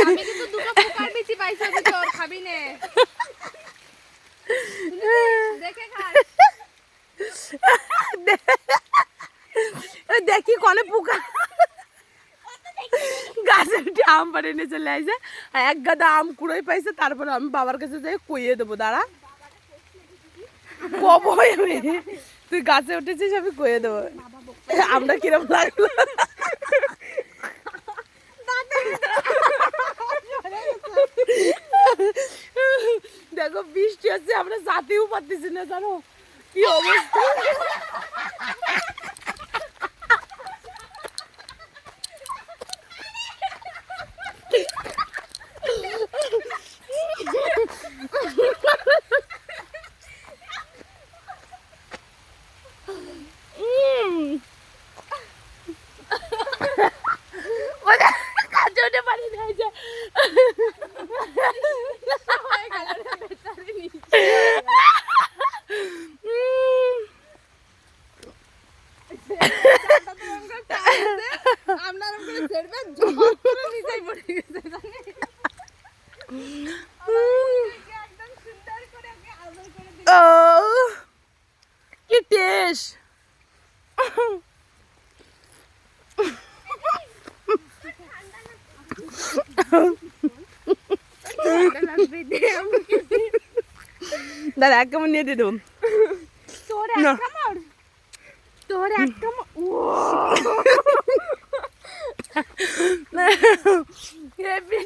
আমি কিন্তু দুটো পোকার বিচি পাইছি তোর খাবি নে দেখে খা দেখি কলে পোকা গাছে উঠে আম পাড়ে নিয়ে চলে আসে আর এক গাদা আম কুড়োই পাইছে তারপরে আমি বাবার কাছে যাই কইয়ে দেবো দাঁড়া কবই আমি তুই গাছে উঠেছিস আমি কইয়ে দেবো আমরা কিরম লাগলো দেখো বৃষ্টি হচ্ছে আমরা যাতেও পারতেছি না জানো কি অবস্থা কাজে উঠে পারি না কি টেস্ট দাদা এক কেমন নিয়ে দিয়ে দেবো তোর একটা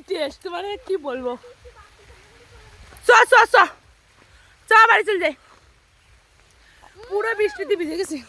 টেস্ট মানে কি বলবো চ চ চ চ বাড়ি চল যাই পুরো বৃষ্টিতে ভিজে গেছি